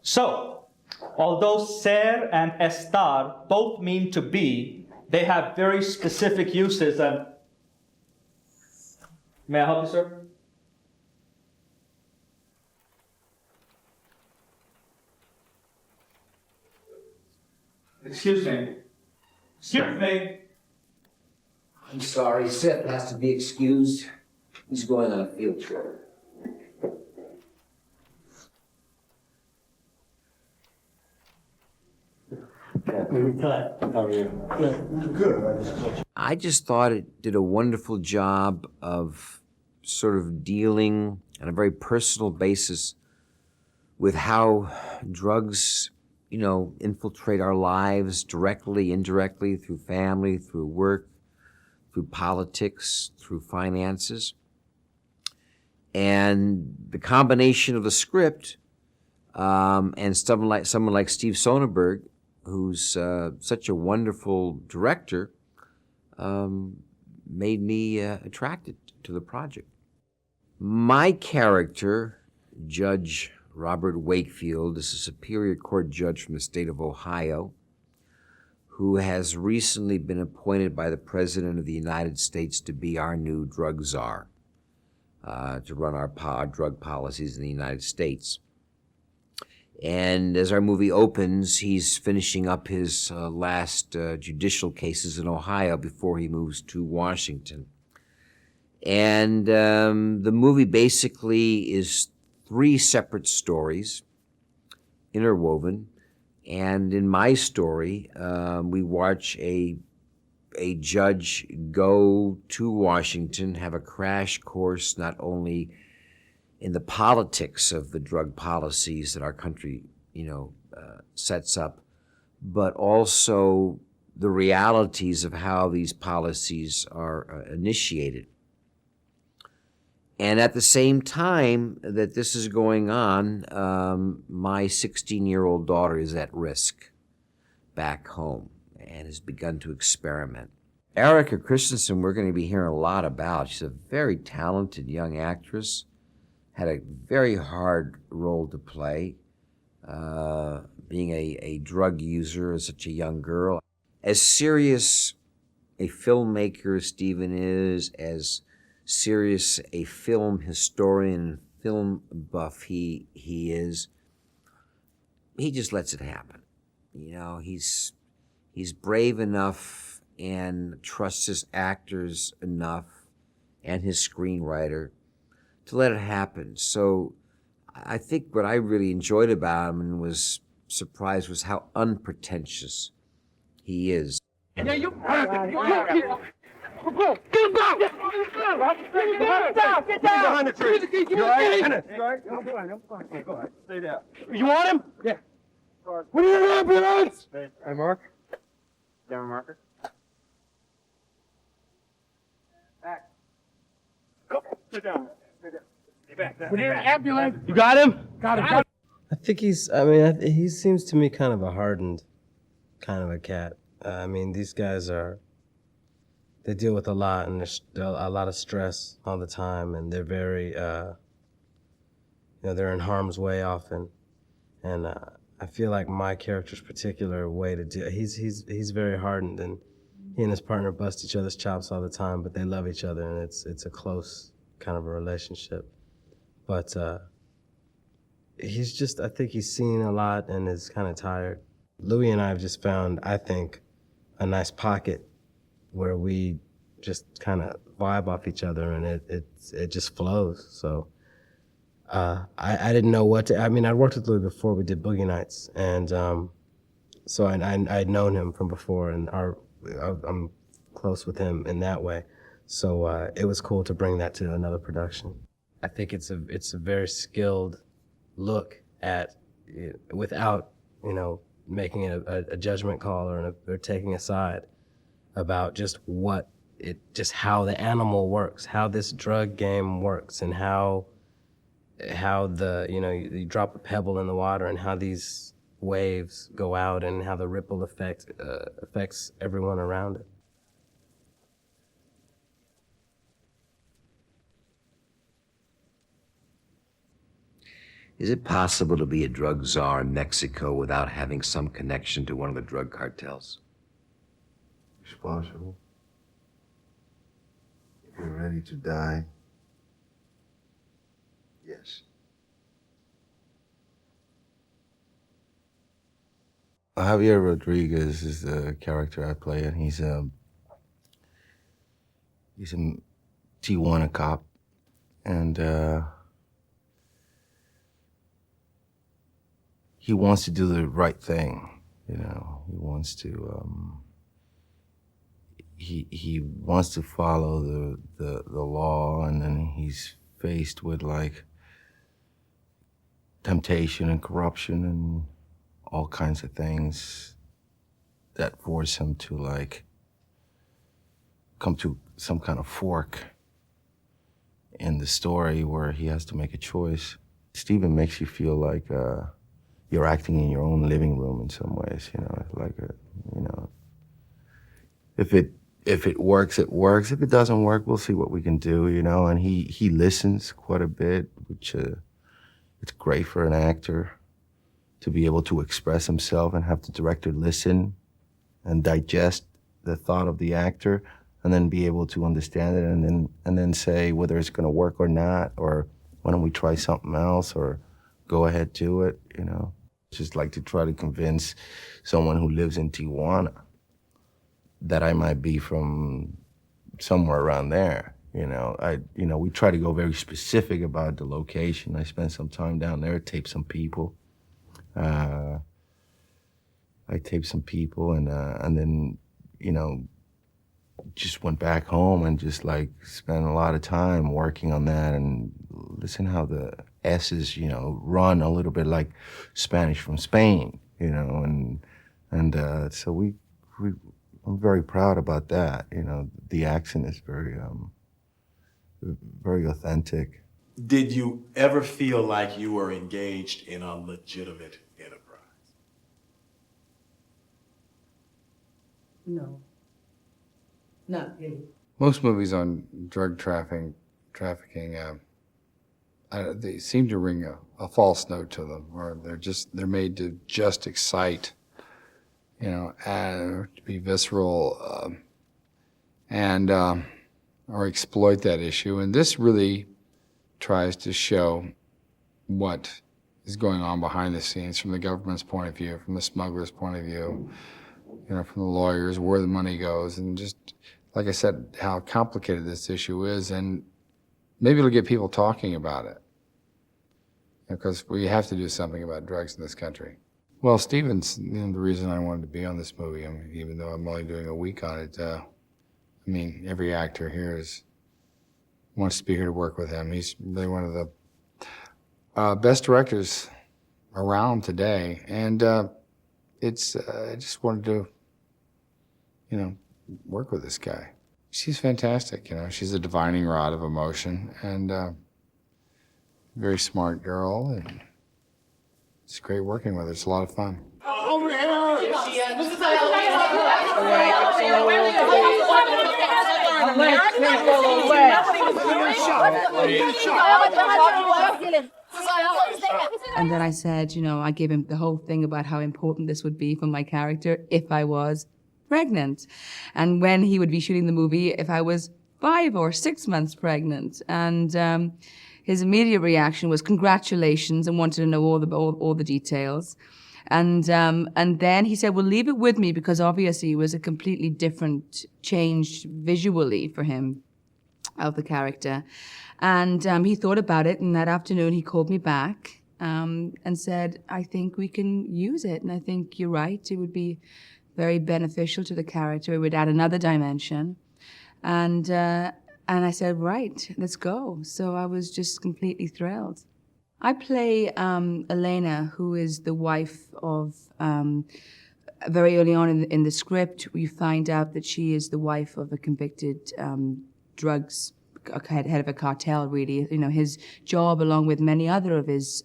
So, although ser and estar both mean to be, they have very specific uses. And may I help you, sir? Excuse me. Excuse me. I'm sorry, Seth has to be excused. He's going on a field trip. How are you? Good. I just thought it did a wonderful job of sort of dealing on a very personal basis with how drugs, infiltrate our lives directly, indirectly, through family, through work, through politics, through finances. And the combination of the script and someone like Steve Soderbergh, who's such a wonderful director, made me attracted to the project. My character, Judge Robert Wakefield, is a Superior Court judge from the state of Ohio, who has recently been appointed by the President of the United States to be our new drug czar, to run our drug policies in the United States. And as our movie opens, he's finishing up his last judicial cases in Ohio before he moves to Washington. And the movie basically is 3 separate stories interwoven. And in my story, we watch a judge go to Washington, have a crash course not only in the politics of the drug policies that our country, sets up, but also the realities of how these policies are initiated. And at the same time that this is going on, my 16-year-old daughter is at risk back home and has begun to experiment. Erica Christensen, we're going to be hearing a lot about. She's a very talented young actress, had a very hard role to play, being a drug user as such a young girl. As serious a filmmaker as Stephen is, as serious a film historian, film buff he is, he just lets it happen. He's brave enough and trusts his actors enough and his screenwriter to let it happen. So I think what I really enjoyed about him and was surprised was how unpretentious he is. Yeah, you Go! Get him back! Get down! Get down! Behind the tree. You all right? You all right? I'm fine. Go ahead. Stay down. You want him? Yeah. We need an ambulance! Hey, Mark. Down marker. Back. Go. Sit down. Stay back. We need an ambulance. You got him? Got him. I think he seems to me kind of a hardened kind of a cat. These guys they deal with a lot, and there's a lot of stress all the time, and they're very, they're in harm's way often. And I feel like my character's particular way to do, he's very hardened, and he and his partner bust each other's chops all the time, but they love each other, and it's a close kind of a relationship. But I think he's seen a lot and is kind of tired. Louis and I have just found, I think, a nice pocket where we just kind of vibe off each other, and it just flows. So I didn't know what to. I'd worked with Louis before we did Boogie Nights, and so I'd known him from before, and I'm close with him in that way. So it was cool to bring that to another production. I think it's a very skilled look at it without making a judgment call or taking a side about just how the animal works, how this drug game works, and how you drop a pebble in the water and how these waves go out and how the ripple effect affects everyone around it. Is it possible to be a drug czar in Mexico without having some connection to one of the drug cartels? It's possible. If you're ready to die, yes. Javier Rodriguez is the character I play, and he's a Tijuana cop, and he wants to do the right thing. You know, he wants to. He wants to follow the law, and then he's faced with like temptation and corruption and all kinds of things that force him to like come to some kind of fork in the story where he has to make a choice. Steven makes you feel like you're acting in your own living room in some ways, you know, like if it works, it works. If it doesn't work, we'll see what we can do, you know. And he listens quite a bit, which it's great for an actor to be able to express himself and have the director listen and digest the thought of the actor, and then be able to understand it, and then say whether it's going to work or not, or why don't we try something else, or go ahead, do it, you know. Just like to try to convince someone who lives in Tijuana that I might be from somewhere around there, you know. We try to go very specific about the location. I spent some time down there, taped some people. I taped some people, and then, you know, just went back home and just like spent a lot of time working on that, and listen how the S's, you know, run a little bit like Spanish from Spain, you know, and so I'm very proud about that. You know, the accent is very authentic. Did you ever feel like you were engaged in a legitimate enterprise? No. Not really. Most movies on drug trafficking, they seem to ring a false note to them, or they're made to just excite, you know, to be visceral, or exploit that issue. And this really tries to show what is going on behind the scenes from the government's point of view, from the smuggler's point of view, you know, from the lawyers, where the money goes, and just, like I said, how complicated this issue is, and maybe it'll get people talking about it, because we have to do something about drugs in this country. Well, Steven's, you know, the reason I wanted to be on this movie, I mean, even though I'm only doing a week on it, I mean, every actor here wants to be here to work with him. He's really one of the best directors around today, and I just wanted to, you know, work with this guy. She's fantastic, you know. She's a divining rod of emotion, and very smart girl, and it's great working with her. It's a lot of fun. Over here! And then I said, you know, I gave him the whole thing about how important this would be for my character if I was pregnant. And when he would be shooting the movie, if I was 5 or 6 months pregnant. And his immediate reaction was congratulations, and wanted to know all the details. And then he said, well, leave it with me, because obviously it was a completely different change visually for him of the character. And he thought about it, and that afternoon he called me back and said, I think we can use it. And I think you're right. It would be very beneficial to the character. It would add another dimension. And I said, right, let's go. So I was just completely thrilled. I play Elena, who is the wife of, very early on in the script, we find out that she is the wife of a convicted drugs head of a cartel, really. You know, his job, along with many other of his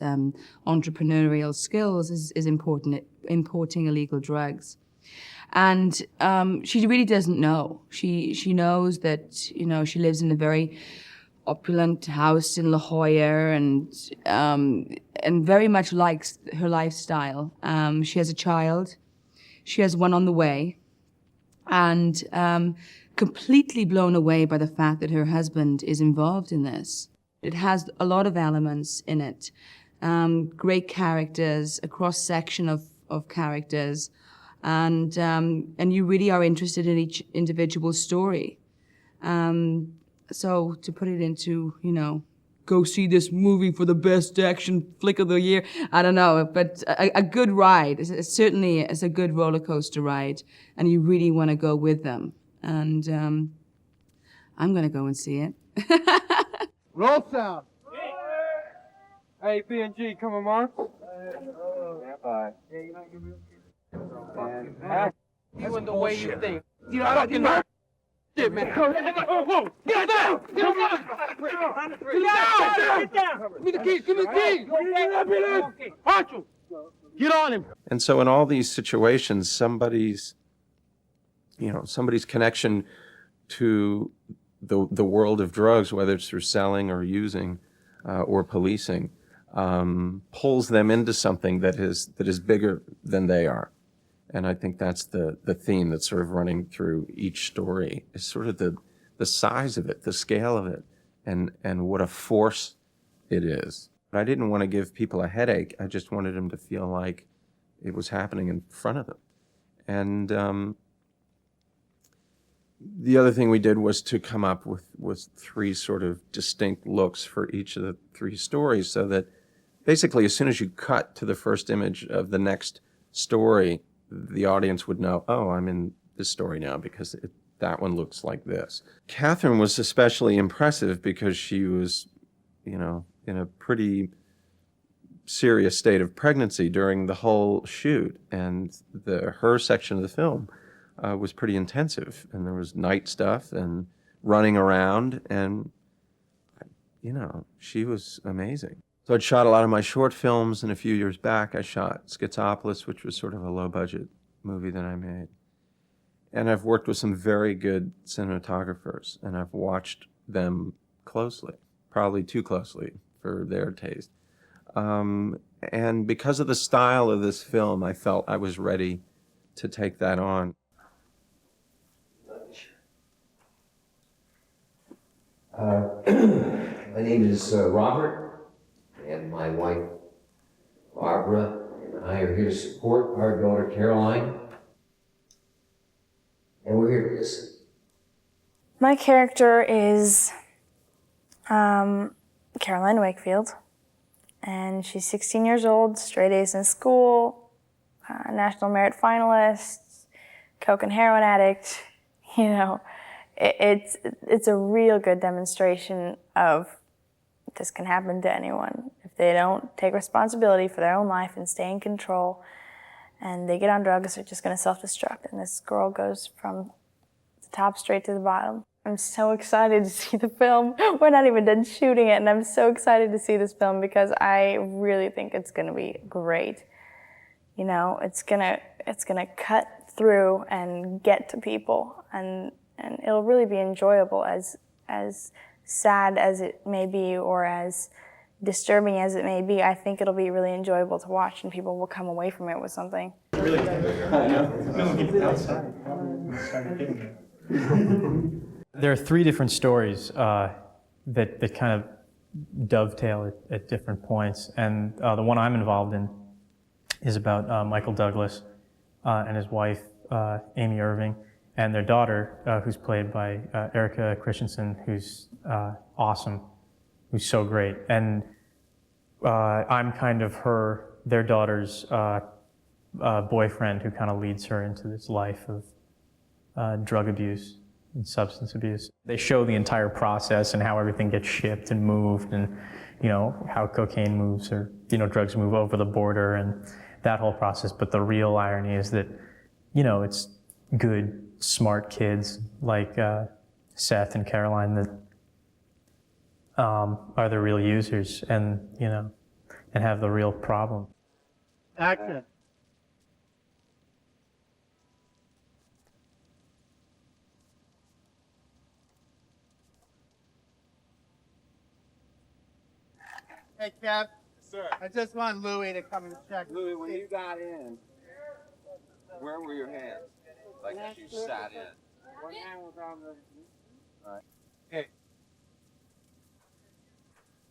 entrepreneurial skills, is importing illegal drugs. And she really doesn't know. She knows that, you know, she lives in a very opulent house in La Jolla and very much likes her lifestyle. She has a child. She has one on the way. And completely blown away by the fact that her husband is involved in this. It has a lot of elements in it. Great characters, a cross-section of characters, and you really are interested in each individual story. So to put it into, go see this movie for the best action flick of the year, I don't know, but a good ride. It's certainly a good roller coaster ride, and you really want to go with them. And I'm going to go and see it. Roll sound. Hey, B&G, come on, Mark. Bye. And you and the way you think. You fucking shit, man. Whoa! Get down! Get down! Get down! Give me the keys! Give me the keys! Archie! Get on him! And so in all these situations, somebody's connection to the world of drugs, whether it's through selling or using or policing, pulls them into something that is bigger than they are. And I think that's the theme that's sort of running through each story, is sort of the size of it, the scale of it, and what a force it is. I didn't want to give people a headache. I just wanted them to feel like it was happening in front of them. And the other thing we did was to come up with three sort of distinct looks for each of the three stories, so that basically as soon as you cut to the first image of the next story, the audience would know, oh, I'm in this story now because that one looks like this. Catherine was especially impressive because she was, in a pretty serious state of pregnancy during the whole shoot, and her section of the film was pretty intensive, and there was night stuff and running around, and she was amazing. So I'd shot a lot of my short films, and a few years back I shot Schizopolis, which was sort of a low-budget movie that I made. And I've worked with some very good cinematographers, and I've watched them closely, probably too closely for their taste. And because of the style of this film, I felt I was ready to take that on. My name is Robert, and my wife Barbara and I are here to support our daughter Caroline, and we're here to listen. My character is Caroline Wakefield, and she's 16 years old, straight A's in school, national merit finalist, coke and heroin addict. It's a real good demonstration of this can happen to anyone if they don't take responsibility for their own life and stay in control, and they get on drugs, they're just going to self-destruct, and this girl goes from the top straight to the bottom. I'm so excited to see the film. We're not even done shooting it, and I'm so excited to see this film because I really think it's going to be great. It's gonna cut through and get to people, and it'll really be enjoyable, as sad as it may be or as disturbing as it may be. I think it'll be really enjoyable to watch, and people will come away from it with something. There are three different stories that kind of dovetail at different points, and the one I'm involved in is about Michael Douglas and his wife, Amy Irving, and their daughter, who's played by Erica Christensen, who's awesome, who's so great. And I'm kind of their daughter's boyfriend, who kind of leads her into this life of drug abuse and substance abuse. They show the entire process and how everything gets shipped and moved, and how cocaine moves, or drugs move over the border, and that whole process. But the real irony is that it's good, smart kids like Seth and Caroline that are the real users, and and have the real problem. Action. Hey, Kev. Sir. I just want Louis to come and check. Louis, when you got in, where were your hands? Like you sat in. One hand was on the... All right. Hey.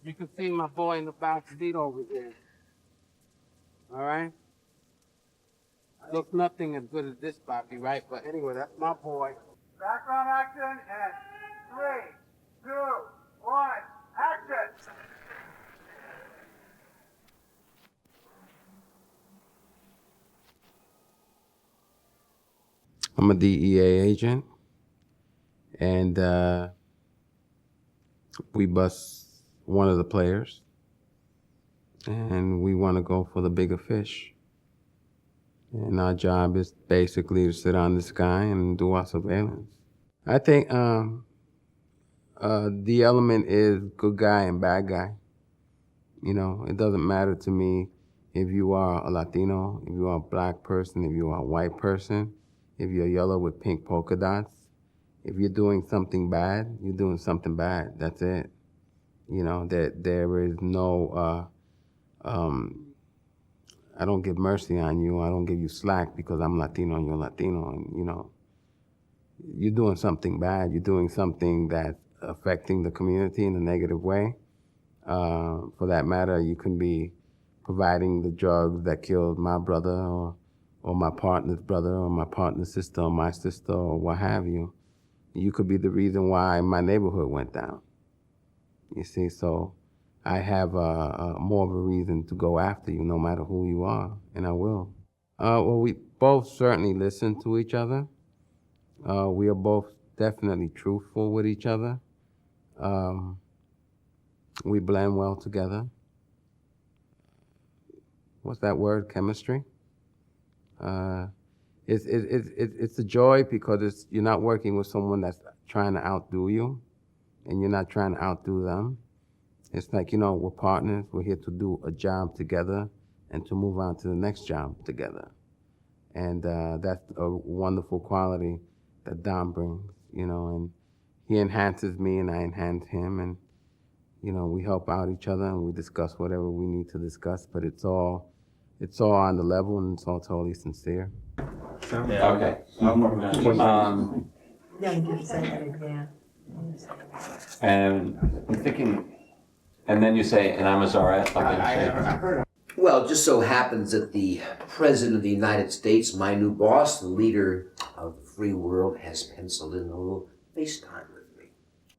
You can see my boy in the back seat over there. All right? Looks nothing as good as this, Bobby, right? But anyway, that's my boy. Background action and 3, 2, 1, action! I'm a DEA agent, and we bust one of the players, and we want to go for the bigger fish. And our job is basically to sit on this guy and do our surveillance. I think the element is good guy and bad guy. You know, it doesn't matter to me if you are a Latino, if you are a black person, if you are a white person, if you're yellow with pink polka dots. If you're doing something bad, you're doing something bad. That's it. You know, there is no, I don't give mercy on you. I don't give you slack because I'm Latino and you're Latino. And, you know, you're doing something bad. You're doing something that's affecting the community in a negative way. For that matter, you can be providing the drugs that killed my brother or my partner's brother or my partner's sister or my sister or what have you. You could be the reason why my neighborhood went down. You see, so I have more of a reason to go after you no matter who you are, and I will. Well, we both certainly listen to each other. We are both definitely truthful with each other. We blend well together. What's that word? Chemistry? It's a joy because you're not working with someone that's trying to outdo you, and you're not trying to outdo them. It's like, you know, we're partners. We're here to do a job together and to move on to the next job together. And that's a wonderful quality that Dom brings, you know, and he enhances me and I enhance him, and, you know, we help out each other and we discuss whatever we need to discuss, but it's all on the level and it's all totally sincere. Okay. And I'm thinking, and then you say, and I'm a czarette. Well, it just so happens that the President of the United States, my new boss, the leader of the free world, has penciled in a little FaceTime with me.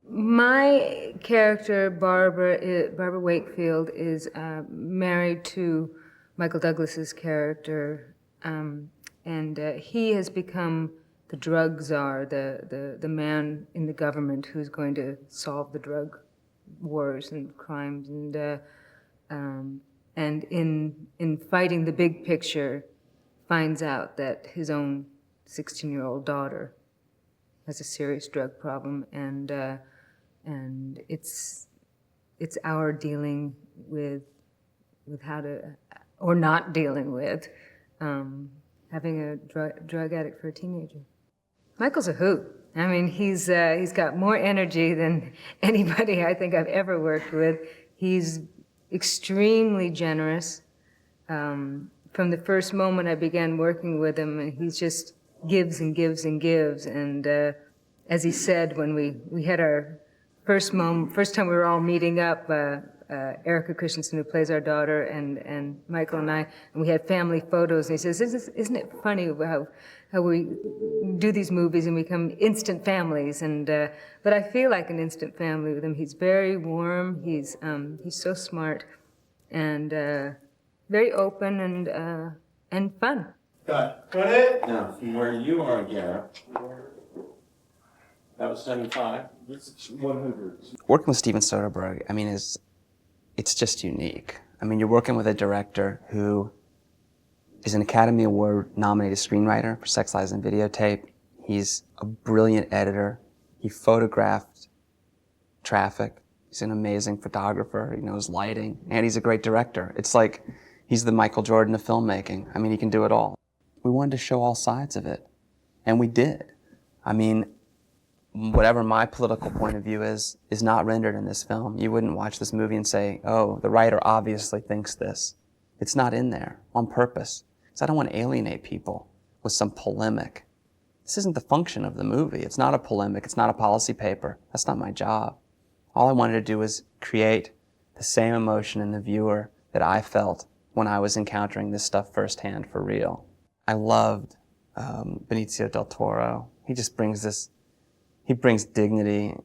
My character, Barbara Wakefield, is married to Michael Douglas's character, and he has become the drug czar, the man in the government who's going to solve the drug wars and crimes, and in fighting the big picture, finds out that his own 16-year-old daughter has a serious drug problem, and it's our dealing with how to, or not dealing with, having a drug addict for a teenager. Michael's a hoot. I mean, he's got more energy than anybody I think I've ever worked with. He's extremely generous. From the first moment I began working with him, and he just gives and gives and gives. And as he said, when we had our first time we were all meeting up, Erica Christensen, who plays our daughter, and Michael and I, and we had family photos, and he says, isn't it funny how we do these movies and we become instant families? And but I feel like an instant family with him. He's very warm, he's so smart, and very open and fun. Cut it! Now, from where you are, Garrett, that was 75. This is 100. Working with Steven Soderbergh, I mean, it's just unique. I mean, you're working with a director who is an Academy Award nominated screenwriter for Sex, Lies, and Videotape. He's a brilliant editor. He photographed Traffic. He's an amazing photographer. He knows lighting, and he's a great director. It's like he's the Michael Jordan of filmmaking. I mean, he can do it all. We wanted to show all sides of it, and we did. I mean, whatever my political point of view is not rendered in this film. You wouldn't watch this movie and say, oh, the writer obviously thinks this. It's not in there on purpose. Because I don't want to alienate people with some polemic. This isn't the function of the movie. It's not a polemic. It's not a policy paper. That's not my job. All I wanted to do was create the same emotion in the viewer that I felt when I was encountering this stuff firsthand for real. I loved Benicio Del Toro. He just brings this, he brings dignity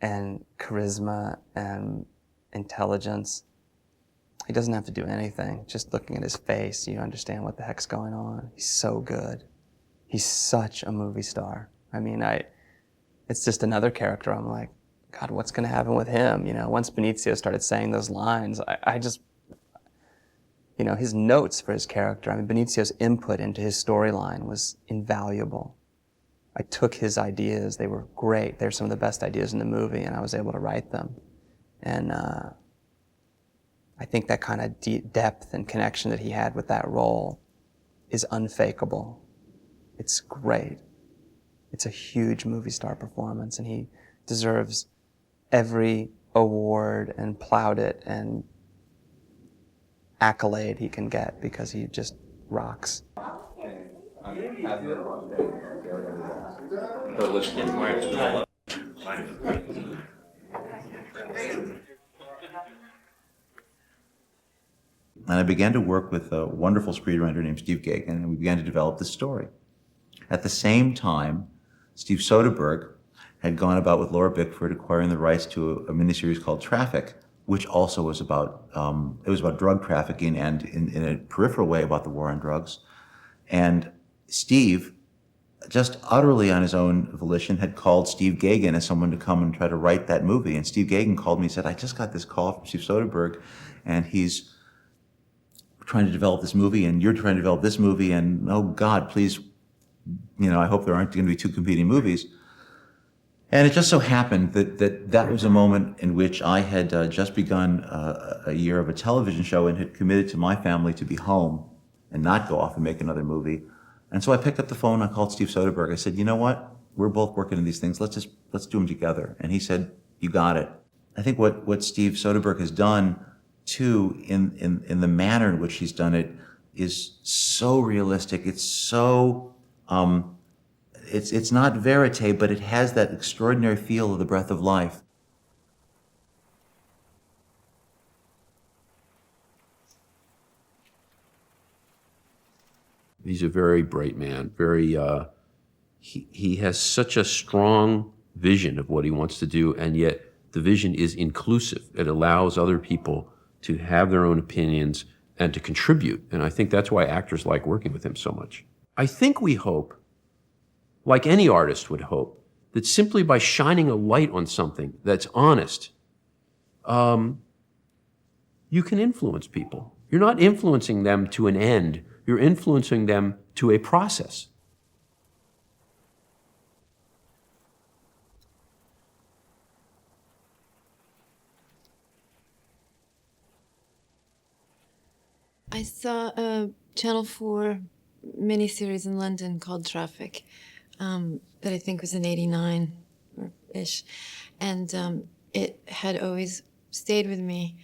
and charisma and intelligence. He doesn't have to do anything. Just looking at his face, you understand what the heck's going on. He's so good. He's such a movie star. I mean, it's just another character. I'm like, God, what's going to happen with him? You know, once Benicio started saying those lines, I just, you know, his notes for his character, I mean, Benicio's input into his storyline was invaluable. I took his ideas. They were great. They're some of the best ideas in the movie, and I was able to write them. And I think that kind of deep depth and connection that he had with that role is unfakeable. It's great. It's a huge movie star performance, and he deserves every award and plaudit and accolade he can get because he just rocks. And I began to work with a wonderful screenwriter named Steve Gaghan, and we began to develop this story. At the same time, Steve Soderbergh had gone about with Laura Bickford acquiring the rights to a miniseries called Traffic, which also was about, it was about drug trafficking and in a peripheral way about the war on drugs. And Steve, just utterly on his own volition, had called Steve Gaghan as someone to come and try to write that movie. And Steve Gaghan called me and said, I just got this call from Steve Soderbergh, and he's trying to develop this movie, and you're trying to develop this movie, and oh God, please, you know, I hope there aren't going to be two competing movies. And it just so happened that was a moment in which I had just begun a year of a television show and had committed to my family to be home and not go off and make another movie. And so I picked up the phone, I called Steve Soderbergh. I said, you know what? We're both working on these things. Let's do them together. And he said, you got it. I think what Steve Soderbergh has done too, in the manner in which he's done it, is so realistic. It's so, it's not verite, but it has that extraordinary feel of the breath of life. He's a very bright man, very, he has such a strong vision of what he wants to do, and yet the vision is inclusive. It allows other people to have their own opinions and to contribute. And I think that's why actors like working with him so much. I think we hope, like any artist would hope, that simply by shining a light on something that's honest, you can influence people. You're not influencing them to an end, you're influencing them to a process. I saw a Channel 4 miniseries in London called Traffic that I think was in '89-ish. And it had always stayed with me.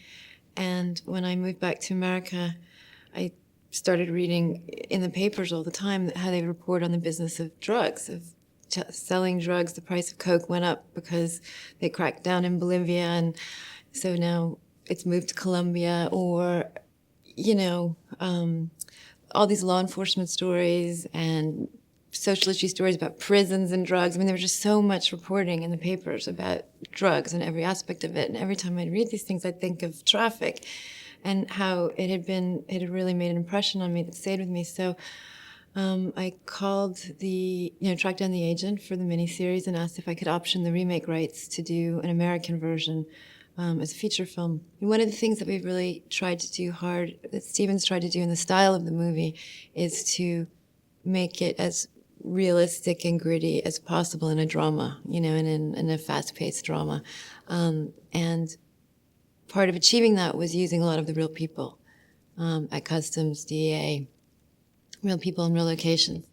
And when I moved back to America, I started reading in the papers all the time how they report on the business of drugs, of selling drugs. The price of coke went up because they cracked down in Bolivia, and so now it's moved to Colombia, or you know, all these law enforcement stories and social issue stories about prisons and drugs. I mean, there was just so much reporting in the papers about drugs and every aspect of it. And every time I'd read these things, I'd think of Traffic and how it had really made an impression on me that stayed with me. So I called tracked down the agent for the miniseries and asked if I could option the remake rights to do an American version as a feature film. And one of the things that we've really tried to do hard, that Steven's tried to do in the style of the movie, is to make it as realistic and gritty as possible in a drama, you know, in a fast-paced drama. And part of achieving that was using a lot of the real people at Customs, DEA, real people in real locations.